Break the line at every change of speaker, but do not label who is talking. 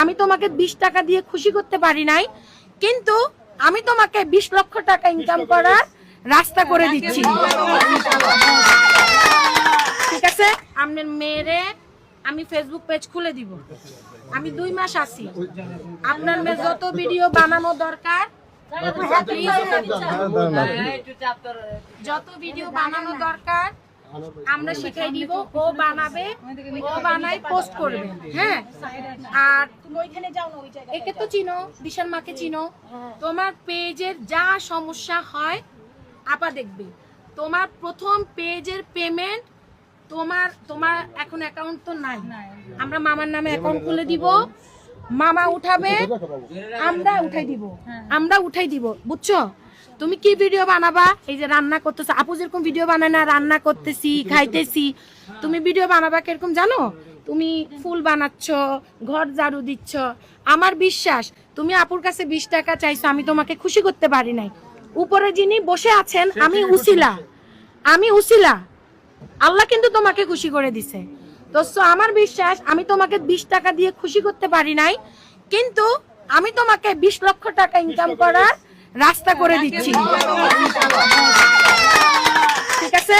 আমি তোমাকে 20 টাকা দিয়ে খুশি করতে পারি নাই, কিন্তু আমি তোমাকে 20 লক্ষ টাকা ইনকাম করার রাস্তা করে দিচ্ছি। ঠিক আছে, আপনার মেয়েরে আমি ফেসবুক পেজ খুলে দিব। আমি 2 মাস আছি, আপনার মেয়ে যত ভিডিও বানানো দরকার, যত ভিডিও বানানো দরকার আমরা শিখাই দিব। ও বানাবে, ও বানাই পোস্ট করবে। হ্যাঁ, আর একে তো চিনো, বিশাল মাকে চিনো। তোমার পেজের যা সমস্যা হয় আপা দেখবে। তোমার প্রথম পেজের পেমেন্ট তোমার এখন অ্যাকাউন্ট তো নাই, আমরা মামার নামে অ্যাকাউন্ট খুলে দিব, মামা উঠাবে, আমরা উঠাই দিব। বুঝছো? তুমি কি ভিডিও বানাবা? এই যে রান্না করতেছো, আপু যেরকম ভিডিও বানায় না, রান্না করতেছি, খাইতেছি, তুমি ভিডিও বানাবা কিরকম জানো? তুমি ফুল বানাচ্ছ, ঘর ঝাড়ু দিচ্ছ। আমার বিশ্বাস তুমি আপুর কাছে 20 টাকা চাইছো, আমি তোমাকে খুশি করতে পারি নাই। উপরে যিনি বসে আছেন, আমি উসিলা, আল্লাহ কিন্তু তোমাকে খুশি করে দিছে। তো আমার বিশ্বাস আমি তোমাকে 20 টাকা দিয়ে খুশি করতে পারি নাই, কিন্তু আমি তোমাকে 20 লক্ষ টাকা ইনকাম করার রাস্তা করে দিচ্ছি। ঠিক আছে।